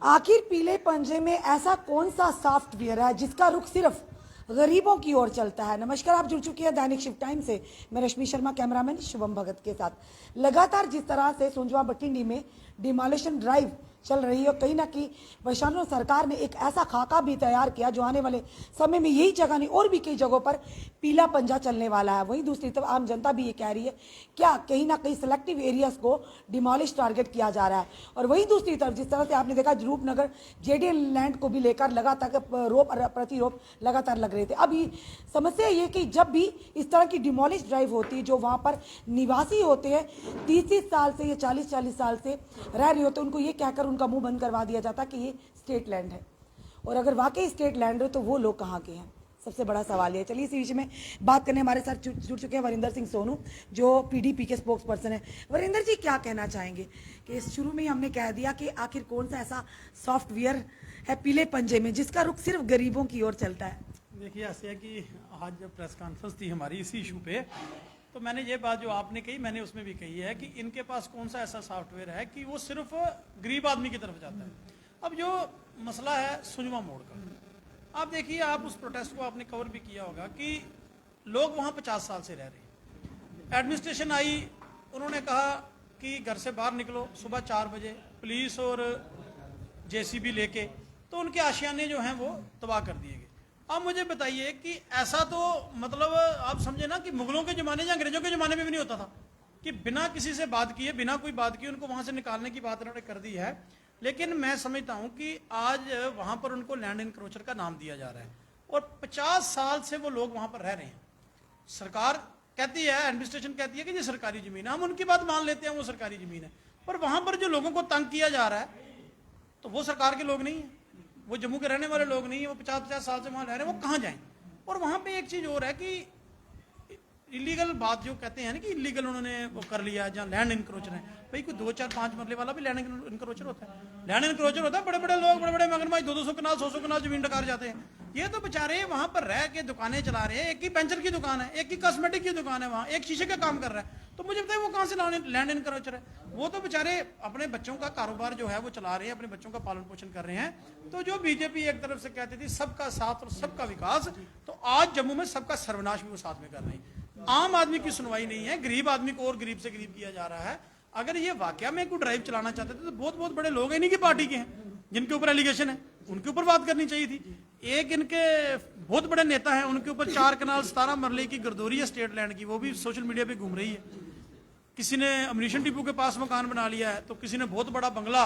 आखिर पीले पंजे में ऐसा कौन सा सॉफ्टवेयर है जिसका रुख सिर्फ गरीबों की ओर चलता है। नमस्कार, आप जुड़ चुके हैं दैनिक शिफ्ट टाइम से। मैं रश्मि शर्मा, कैमरामैन शुभम भगत के साथ। लगातार जिस तरह से सोंजवा बठिंडी में डिमोलिशन ड्राइव चल रही है, कहीं ना कहीं प्रशासन सरकार ने एक ऐसा खाका भी तैयार किया जो आने वाले समय में यही जगह नहीं और भी कई जगहों पर पीला पंजा चलने वाला है। वहीं दूसरी तरफ आम जनता भी ये कह रही है क्या कहीं ना कहीं सिलेक्टिव एरियाज को डिमोलिश टारगेट किया जा रहा है। और वहीं दूसरी तरफ जिस तरह से आपने देखा रूपनगर जेडीएल लैंड को भी लेकर लगातार प्रतिरोप लगातार लग रहे थे। अब ये समस्या ये कि जब भी इस तरह की डिमोलिश ड्राइव होती है, जो वहाँ पर निवासी होते हैं 30-30 साल से या 40-40 साल से रह रहे होते हैं, उनको ये कहकर उनका मुंह बंद करवा दिया जाता कि ये स्टेट लैंड है। और अगर वाकई स्टेट लैंड है तो वो लोग कहाँ के हैं, सबसे बड़ा सवाल है। चलिए इसी विषय में बात करने हमारे साथ जुड़ चुके हैं वरिंदर सिंह सोनू, जो पीडीपी के स्पोक्स पर्सन है। वरिंदर जी, क्या कहना चाहेंगे कि शुरू में ही हमने कह दिया कि आखिर कौन सा ऐसा सॉफ्टवेयर है पीले पंजे में जिसका रुख सिर्फ गरीबों की ओर चलता है। देखिए, ऐसे है कि आज जब प्रेस कॉन्फ्रेंस थी हमारी इसी इशू पे, तो मैंने ये बात जो आपने कही मैंने उसमें भी कही है कि इनके पास कौन सा ऐसा सॉफ्टवेयर है कि वो सिर्फ गरीब आदमी की तरफ जाता है। अब जो मसला है सुंजवा मोड़ का, आप देखिए, आप उस प्रोटेस्ट को आपने कवर भी किया होगा कि लोग वहाँ 50 साल से रह रहे हैं। एडमिनिस्ट्रेशन आई, उन्होंने कहा कि घर से बाहर निकलो सुबह 4 बजे, पुलिस और जेसीबी लेके, तो उनके आशियाने जो हैं वो तबाह कर दिए गए। अब मुझे बताइए कि ऐसा तो मतलब आप समझे ना कि मुगलों के ज़माने या अंग्रेजों के ज़माने में भी नहीं होता था कि बिना किसी से बात किए, बिना कोई बात किए उनको वहाँ से निकालने की बात उन्होंने कर दी है। लेकिन मैं समझता हूँ कि आज वहाँ पर उनको लैंड इंक्रोचर का नाम दिया जा रहा है और 50 साल से वो लोग वहाँ पर रह रहे हैं। सरकार कहती है, एडमिनिस्ट्रेशन कहती है कि ये सरकारी ज़मीन है, हम उनकी बात मान लेते हैं, वो सरकारी ज़मीन है, पर वहाँ पर जो लोगों को तंग किया जा रहा है तो वो सरकार के लोग नहीं है, वो जम्मू के रहने वाले लोग नहीं है, वो 50-50 साल से वहाँ रह रहे हैं, वो कहाँ जाएं। और वहाँ पे एक चीज़ और है कि इलीगल बात जो कहते हैं ना कि इलीगल उन्होंने वो कर लिया, जहाँ लैंड इंक्रोचर है, भाई कोई 2-4-5 मरले वाला भी लैंड इंक्रोचर होता है। लैंड इंक्रोचर होता है, बड़े बड़े लोग, बड़े बड़े मगरमच्छ 200 कनाल 100 कनाल जमीन डकार जाते हैं। ये तो बेचारे वहाँ पर रह के दुकानें चला रहे हैं, एक ही पेंचर की दुकान है, एक ही कॉस्मेटिक की दुकान है, वहाँ एक शीशे का काम कर रहा है, तो मुझे बताइए वो कहाँ से लैंड इंक्रोचर है। वो तो बेचारे अपने बच्चों का कारोबार जो है वो चला रहे हैं, अपने बच्चों का पालन पोषण कर रहे हैं। तो जो बीजेपी एक तरफ से कहती थी सबका साथ और सबका विकास, तो आज जम्मू में सबका सर्वनाश भी वो साथ में कर रहे हैं। आम आदमी की सुनवाई नहीं है, गरीब आदमी को और गरीब से गरीब किया जा रहा है। अगर ये वाकया में कोई ड्राइव चलाना चाहते थे तो बहुत बहुत बड़े लोग इन्हीं की पार्टी के हैं जिनके ऊपर एलिगेशन है, उनके ऊपर बात करनी चाहिए थी। एक इनके बहुत बड़े नेता हैं, उनके ऊपर 4 कनाल 17 मरले की गिरदौरी है स्टेट लैंड की, वो भी सोशल मीडिया पे घूम रही है। किसी ने अम्युनिशन डिपो के पास मकान बना लिया है, तो किसी ने बहुत बड़ा बंगला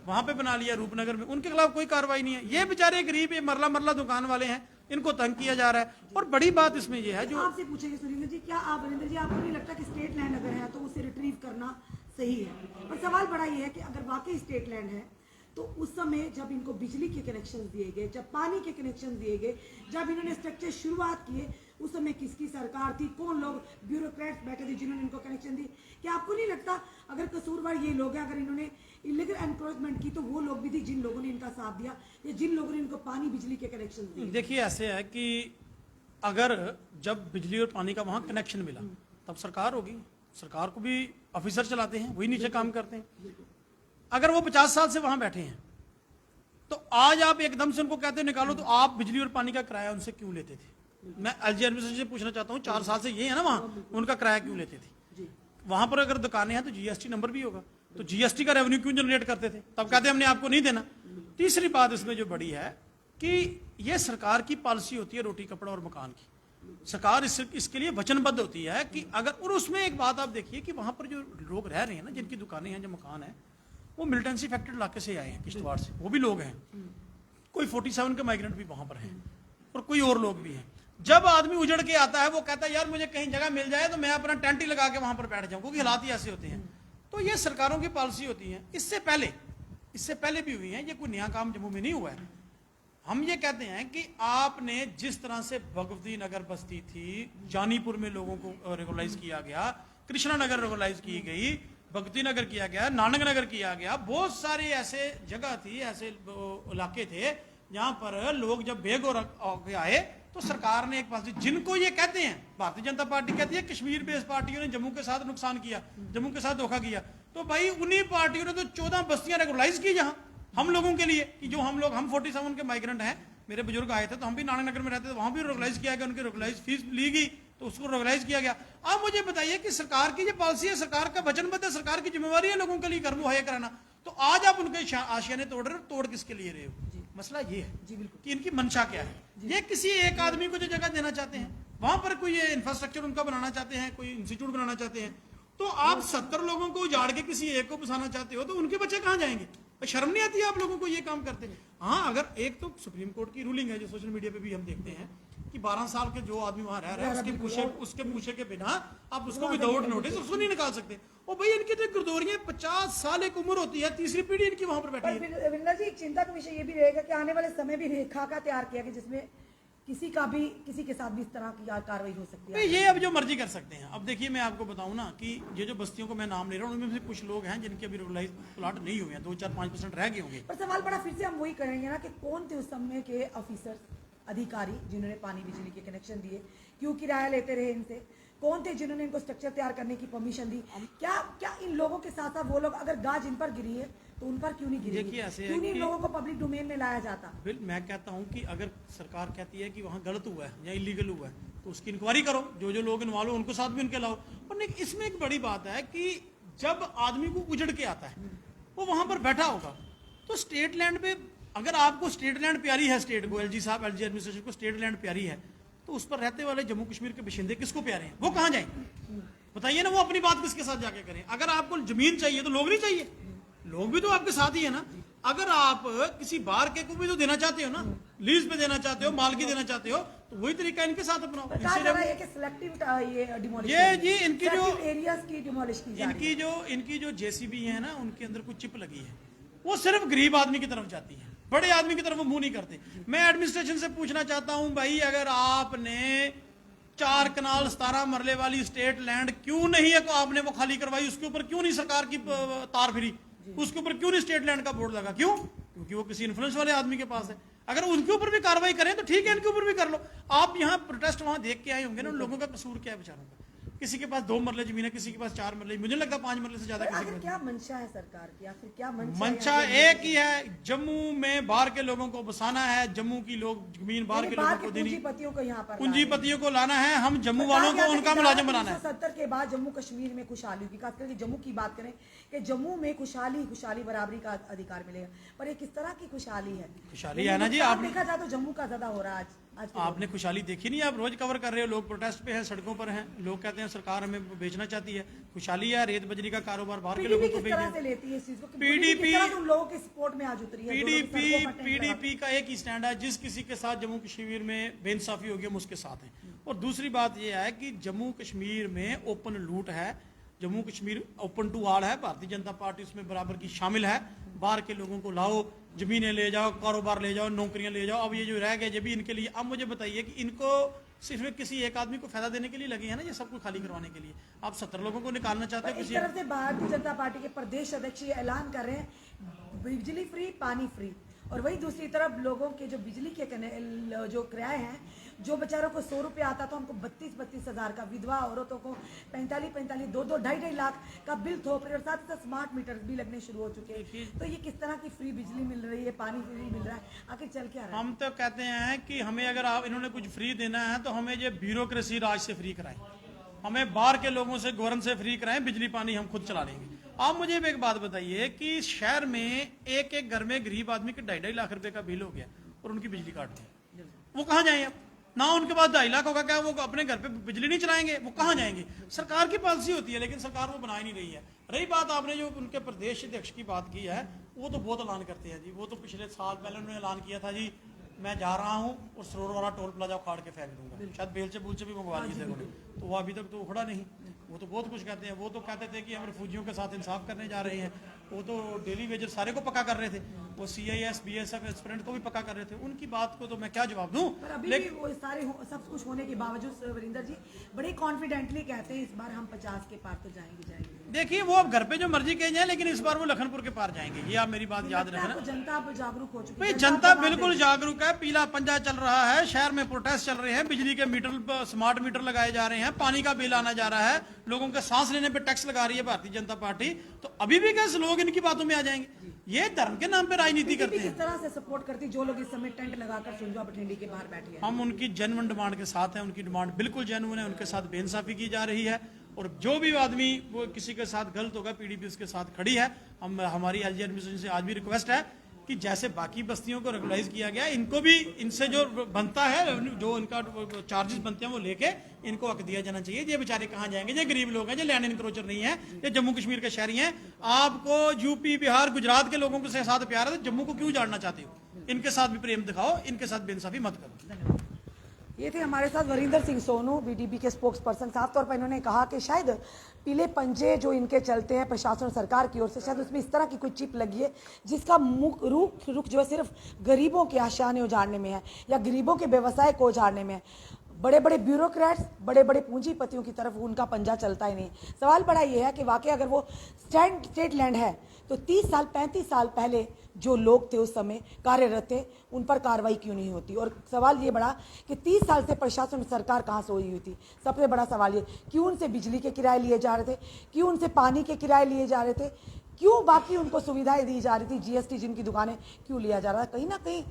वहां पे बना लिया रूपनगर में, उनके खिलाफ कोई कार्रवाई नहीं है। ये बेचारे गरीब, ये मरला मरला दुकान वाले हैं, इनको तंग किया जा रहा है। और बड़ी बात इसमें यह है, जो आपसे पूछेंगे सुरेंद्र जी, क्या आप वरिंदर जी आपको नहीं लगता कि स्टेट लैंड अगर है तो उसे रिट्रीव करना सही है। और सवाल बड़ा ये है कि अगर वाकई स्टेट लैंड है तो उस समय जब इनको बिजली के कनेक्शन दिए गए, जब पानी के कनेक्शन दिए गए, जब इन्होंने स्ट्रक्चर शुरुआत किए, उस समय किसकी सरकार थी, कौन लोग ब्यूरोक्रेट्स बैठे थे जिन्होंने इनको कनेक्शन दिए। क्या आपको नहीं लगता अगर कसूरवार ये लोग हैं, अगर इन्होंने इलीगल एनक्रोचमेंट की तो वो लोग भी थे जिन लोगों ने इनका साथ दिया या जिन लोगों ने इनको पानी बिजली के कनेक्शन दिए। देखिए, ऐसे है कि अगर जब बिजली और पानी का वहां कनेक्शन मिला तब सरकार होगी, सरकार को भी ऑफिसर चलाते हैं, वही नीचे काम करते हैं। अगर वो 50 साल से वहां बैठे हैं तो आज आप एकदम से उनको कहते निकालो, तो आप बिजली और पानी का किराया उनसे क्यों लेते थे। मैं एलजी एडमिनिस्ट्रेशन से पूछना चाहता हूँ, 4 साल से ये है ना वहां, उनका किराया क्यों लेते थे। वहां पर अगर दुकानें हैं तो जीएसटी नंबर भी होगा, तो जीएसटी का रेवेन्यू क्यों जनरेट करते थे, तब कहते हमने आपको नहीं देना। तीसरी बात इसमें जो बड़ी है कि ये सरकार की पॉलिसी होती है रोटी कपड़ा और मकान की, सरकार इसके लिए वचनबद्ध होती है कि अगर, और उसमें एक बात आप देखिए कि वहां पर जो लोग रह रहे हैं ना, जिनकी दुकानें हैं, जो मकान है, वो मिलिटेंसी इफेक्टेड इलाके से आए हैं, किश्तवाड़ से, वो भी लोग हैं, कोई 47 के माइग्रेंट भी वहां पर हैं और कोई और लोग भी हैं। जब आदमी उजड़ के आता है वो कहता है यार मुझे कहीं जगह मिल जाए तो मैं अपना टेंट ही लगा के वहां पर बैठ जाऊं, क्योंकि हालात ही ऐसे होते हैं। तो ये सरकारों की पॉलिसी होती है। इससे पहले भी हुई है, ये कोई नया काम जम्मू में नहीं हुआ है। हम ये कहते हैं कि आपने जिस तरह से भगवती नगर बस्ती थी, जानीपुर में लोगों को रेगुलराइज किया गया, कृष्णा नगर रेगुलराइज की गई, भगवती नगर किया गया, नानक नगर किया गया, बहुत सारे ऐसे जगह थी, ऐसे इलाके थे जहां पर लोग जब बेघर होके आए तो सरकार ने एक पास, जिनको ये कहते हैं भारतीय जनता पार्टी कहती है कश्मीर बेस्ड पार्टियों ने जम्मू के साथ नुकसान किया, जम्मू के साथ धोखा किया, तो भाई उन्हीं पार्टियों ने तो 14 बस्तियां रेगुलराइज की जहां हम लोगों के लिए कि जो हम 47 के माइग्रेंट हैं, मेरे बुजुर्ग आए थे तो हम भी नारायण नगर में रहते थे, वहां भी रेगुलाइज किया गया, उनकी रेगुलाइज फीस ली गई तो उसको रेगुलाइज किया गया। आप मुझे बताइए कि सरकार की ये पॉलिसी है, सरकार का वचनबद्ध है, सरकार की जिम्मेवारी है लोगों के लिए घर मुहैया कराना, तो आज आप उनके आशियाने तोड़ रहे हो, तोड़ किसके लिए रहे हो? मसला ये है जी बिल्कुल कि इनकी मंशा क्या है। ये किसी एक आदमी को जो जगह देना चाहते हैं, वहां पर कोई इंफ्रास्ट्रक्चर उनका बनाना चाहते हैं, कोई इंस्टीट्यूट बनाना चाहते हैं, तो आप 70 लोगों को उजाड़ के किसी एक को बसाना चाहते हो, तो उनके बच्चे कहां जाएंगे? शर्म नहीं आती है आप लोगों को ये काम करते? हाँ, अगर एक तो सुप्रीम कोर्ट की रूलिंग है जो सोशल मीडिया पे भी हम देखते हैं कि 12 साल के जो आदमी वहां रह रहा है उसके पूछे के बिना आप उसको विदाउट नोटिस उसको नहीं निकाल सकते। और भाई इनकी तो गर्दोरियां 50 साल एक उम्र होती है, तीसरी पीढ़ी इनकी वहां पर बैठी है। पर विमला जी, एक चिंता का विषय ये भी रहेगा कि आने वाले समय भी रेखा का तैयार किया गया जिसमें किसी के साथ भी इस तरह की कार्रवाई हो सकती है। ये अब जो मर्जी कर सकते हैं। अब देखिए मैं आपको बताऊं ना कि ये जो बस्तियों को मैं नाम ले रहा हूं उनमें से कुछ लोग हैं जिनके अभी रेगुलाइज प्लाट नहीं हुए हैं, 2-4-5% रह गए होंगे। पर सवाल बड़ा फिर से हम वही करेंगे ना कि कौन थे उस समय के ऑफिसर अधिकारी जिन्होंने पानी बिजली के कनेक्शन दिए, क्यों किराया लेते रहे इनसे, कौन थे जिन्होंने इनको स्ट्रक्चर तैयार करने की परमिशन दी? क्या इन लोगों के साथ साथ वो लोग अगर गाज इन पर गिरी है तो उन पर क्यों नहीं गिरी? देखिए ऐसे क्यों नहीं इन लोगों को पब्लिक डोमेन में लाया जाता? मैं कहता हूं कि अगर सरकार कहती है कि वहां गलत हुआ है या इलीगल हुआ है तो उसकी इंक्वायरी करो, जो लोग इन्वॉल्व हो उनको साथ भी उनके लाओ। पर इसमें एक बड़ी बात है कि जब आदमी को उजड़ के आता है वो वहां पर बैठा होगा, तो स्टेट लैंड पे अगर आपको स्टेट लैंड प्यारी है, स्टेट को एलजी एडमिनिस्ट्रेशन को स्टेट लैंड प्यारी है, तो उस पर रहते वाले जम्मू कश्मीर के बाशिंदे किसको प्यारे हैं? वो कहां जाएंगे? बताइए ना, वो अपनी बात किसके साथ जाके करें? अगर आपको जमीन चाहिए तो लोग नहीं चाहिए, लोग भी तो आपके साथ ही है ना। अगर आप किसी बार के को भी तो देना चाहते हो ना, लीज पे देना चाहते हो, मालकी देना चाहते हो, तो वही तरीका इनके साथ अपनाओ। इनकी जो जेसीबी है ना, उनके अंदर कुछ चिप लगी है, वो सिर्फ गरीब आदमी की तरफ जाती है, बड़े आदमी की तरफ वो मुंह नहीं करते। मैं एडमिनिस्ट्रेशन से पूछना चाहता हूं भाई, अगर आपने 4 कनाल 17 मरले वाली स्टेट लैंड क्यों नहीं है, तो आपने वो खाली करवाई, उसके ऊपर क्यों नहीं सरकार की तार फिरी, उसके ऊपर क्यों नहीं स्टेट लैंड का बोर्ड लगा? क्यों? क्योंकि वो किसी इन्फ्लुएंस वाले आदमी के पास है। अगर उनके ऊपर भी कार्रवाई करें तो ठीक है, इनके ऊपर भी कर लो। आप यहाँ प्रोटेस्ट वहां देख के आए होंगे ना, उन लोगों का कसूर क्या है बेचारों का? किसी के पास 2 मरले जमीन है, किसी के पास 4 मरले, मुझे लगता है 5 मरले से ज्यादा किसी के पास। क्या मंशा है सरकार की? आखिर क्या मंशा एक ही है, जम्मू में बाहर के लोगों को बसाना है, जम्मू की लोग जमीन बाहर के लोगों को देनी, पूंजीपतियों को यहाँ पर पूंजीपतियों को लाना है, हम जम्मू वालों को उनका मुलाजिम बनाना है। 1970 के बाद जम्मू कश्मीर में खुशहाली होगी, खास करके जम्मू की बात करें कि जम्मू में खुशहाली बराबरी का अधिकार मिलेगा। पर ये किस तरह की खुशहाली है? खुशहाली है ना जी, आप देखा जाए तो जम्मू का ज्यादा हो रहा है आज आपने खुशहाली देखी नहीं? आप रोज कवर कर रहे हो, लोग प्रोटेस्ट पे हैं, सड़कों पर हैं, लोग कहते हैं सरकार हमें बेचना चाहती है। खुशहाली है, रेत बजरी का कारोबार बाहर के लोगों को पीडीपी लोगों के सपोर्ट में आज उतरी है। पीडीपी का एक ही स्टैंड है, जिस किसी के साथ जम्मू कश्मीर में बेइंसाफी होगी हम उसके साथ हैं। और दूसरी बात यह है कि जम्मू कश्मीर में ओपन लूट है, Jammu Kashmir open to all है, भारतीय जनता पार्टी उसमें बराबर की शामिल है। बाहर के लोगों को लाओ, जमीनें ले जाओ, कारोबार ले जाओ, नौकरियां ले जाओ। अब ये जो रह गए ये भी इनके लिए। अब मुझे बताइए कि इनको सिर्फ किसी एक आदमी को फायदा देने के लिए लगे हैं ना ये सब कुछ खाली करवाने के लिए? आप 70 लोगों को निकालना चाहते हो? इस तरफ से भारतीय जनता पार्टी के प्रदेश अध्यक्ष ये ऐलान कर रहे हैं बिजली फ्री, पानी फ्री, और वही दूसरी तरफ लोगों के जो बिजली के जो किराए हैं, जो बेचारों को 100 रुपये आता तो हमको 32-32 हजार का, विधवा औरतों को 45-45, 2-2, 2.5 लाख का बिल थोप रहे, और साथ ही साथ स्मार्ट मीटर भी लगने शुरू हो चुके हैं। तो ये किस तरह की फ्री बिजली मिल रही है, पानी फ्री मिल रहा है, आखिर चल क्या रहा है? हम तो कहते हैं कि हमें अगर आप इन्होंने कुछ फ्री देना है तो हमें ये ब्यूरोक्रेसी राज से फ्री कराएं, हमें बाहर के लोगों से गवर्न से फ्री कराएं, बिजली पानी हम खुद चला लेंगे। आप मुझे एक बात बताइए कि शहर में एक घर में गरीब आदमी के 2.5 लाख रुपए का बिल हो गया और उनकी बिजली काट दी, वो कहाँ जाए? अब ना उनके पास 2.5 लाख होगा, क्या वो अपने घर पे बिजली नहीं चलाएंगे? वो कहाँ जाएंगे? सरकार की पॉलिसी होती है, लेकिन सरकार वो बना ही नहीं रही है। रही बात आपने जो उनके प्रदेश अध्यक्ष की बात की है, वो तो बहुत ऐलान करते हैं जी। वो तो पिछले साल पहले उन्होंने ऐलान किया था जी, मैं जा रहा हूँ और सरोवर वाला टोल प्लाजा उखाड़ के फेंक दूंगा, शायद बेलचे बुलचे भी मंगवा लिए थे उन्होंने, तो वो अभी तक तो उखड़ा नहीं। वो तो बहुत कुछ कहते हैं, वो तो कहते थे कि हम रिफ्यूजियों के साथ इंसाफ करने जा रहे हैं, वो तो डेली वेजेस सारे को पक्का कर रहे थे, वो CIS BSF एस्पिरेंट को भी पक्का कर रहे थे। उनकी बात को तो मैं क्या जवाब दूं? पर अभी भी वो सारे सब कुछ होने के बावजूद वरिंदर जी बड़े कॉन्फिडेंटली कहते हैं इस बार हम 50 के पार तो जाएंगे। देखिए वो अब घर पे जो मर्जी कहे जाए, लेकिन इस बार वो लखनपुर के पार जाएंगे, ये आप मेरी बात याद रखना। आपको जनता अब जागरूक हो चुकी भाई है, जनता जवाब बिल्कुल दे रही जागरूक है, पीला पंजा चल रहा है, शहर में प्रोटेस्ट चल रहे हैं, बिजली के मीटर स्मार्ट मीटर लगाए जा रहे हैं, पानी का बिल आना जा रहा है, लोगों के सांस लेने पे टैक्स लगा रही है भारतीय जनता पार्टी। तो अभी भी कैसे लोग इनकी बातों में आ जाएंगे? ये धर्म के नाम पे राजनीति करते किस हैं। तरह से सपोर्ट करती जो लोग इस समय टेंट लगाकर सुंजवा बठिंडी के बाहर बैठे हैं? हम उनकी जेन्युइन डिमांड के साथ हैं, उनकी डिमांड बिल्कुल जेन्युइन है, उनके साथ बेइंसाफी की जा रही है, और जो भी आदमी वो किसी के साथ गलत होगा, पीडीपी उसके साथ खड़ी है। हमारी एलजी एडमिनिस्ट्रेशन से आज भी रिक्वेस्ट है कि जैसे बाकी बस्तियों को रेगुलाइज किया गया, इनको भी इनसे जो बनता है, जो इनका चार्जेस बनते हैं वो लेके इनको हक दिया जाना चाहिए। ये बेचारे कहाँ जाएंगे? ये गरीब लोग हैं, ये लैंड इंक्रोचर नहीं है, ये जम्मू कश्मीर के शहरी हैं। आपको यूपी, बिहार, गुजरात के लोगों के साथ प्यार है, तो जम्मू को क्यों जानना चाहते हो? इनके साथ भी प्रेम दिखाओ, इनके साथ बेइंसाफी मत करो। ये थे हमारे साथ वरिंदर सिंह सोनू, बीडीपी के स्पोक्स पर्सन। साफ तौर पर इन्होंने कहा कि शायद पीले पंजे जो इनके चलते हैं प्रशासन और सरकार की ओर से, शायद उसमें इस तरह की कोई चिप लगी है जिसका रुख जो है सिर्फ गरीबों के आशाने उजाड़ने में है, या गरीबों के व्यवसाय को उजाड़ने में है। बड़े बड़े ब्यूरोक्रेट्स, बड़े बड़े पूंजीपतियों की तरफ उनका पंजा चलता ही नहीं। सवाल बड़ा ये है कि वाकई अगर वो स्टेट लैंड है तो 30 साल 35 साल पहले जो लोग थे उस समय कार्यरत थे, उन पर कार्रवाई क्यों नहीं होती? और सवाल ये बड़ा कि 30 साल से प्रशासन सरकार कहाँ सोई हुई थी? सबसे बड़ा सवाल ये, क्यों उनसे बिजली के किराए लिए जा रहे थे? क्यों उनसे पानी के किराए लिए जा रहे थे? क्यों बाकी उनको सुविधाएं दी जा रही थी? जीएसटी जिनकी दुकानें क्यों लिया जा रहा था? कहीं ना कहीं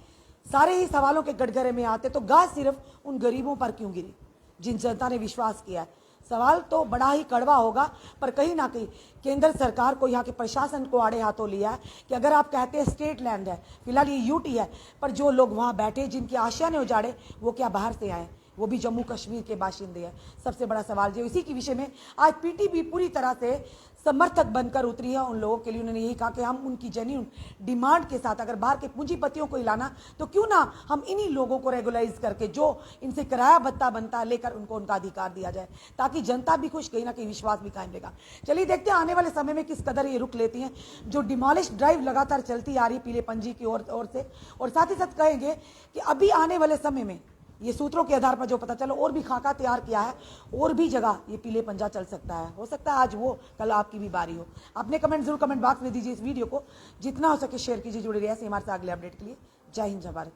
सारे ही सवालों के गठगरे में आते तो गाज सिर्फ उन गरीबों पर क्यों गिरी जिन जनता ने विश्वास किया है? सवाल तो बड़ा ही कड़वा होगा, पर कहीं ना कहीं केंद्र सरकार को, यहाँ के प्रशासन को आड़े हाथों लिया है कि अगर आप कहते हैं स्टेट लैंड है, फिलहाल ये यूटी है, पर जो लोग वहाँ बैठे जिनकी आशिया ने उजाड़े, वो क्या बाहर से आए? वो भी जम्मू कश्मीर के बाशिंदे हैं। सबसे बड़ा सवाल जो इसी के विषय में आज पीटीबी पूरी तरह से समर्थक बनकर उतरी है उन लोगों के लिए। उन्होंने यही कहा कि हम उनकी जेन्युइन डिमांड के साथ, अगर बाहर के पूंजीपतियों को हिलाना तो क्यों ना हम इन्हीं लोगों को रेगुलाइज करके जो इनसे किराया भत्ता बनता है लेकर उनको उनका अधिकार दिया जाए, ताकि जनता भी खुश, कहीं ना कहीं विश्वास भी कायम रहेगा। चलिए देखते हैं आने वाले समय में किस कदर ये रुख लेती हैं। जो डिमोलिश ड्राइव लगातार चलती आ रही पीले पंजी की ओर से, और साथ ही साथ कहेंगे कि अभी आने वाले समय में ये सूत्रों के आधार पर जो पता चला, और भी खाका तैयार किया है, और भी जगह ये पीले पंजा चल सकता है। हो सकता है आज वो, कल आपकी भी बारी हो। अपने कमेंट जरूर कमेंट बॉक्स में दीजिए। इस वीडियो को जितना हो सके शेयर कीजिए। जुड़े रहिए ऐसे हमारे साथ अगले अपडेट के लिए। जय हिंद, जय भारत।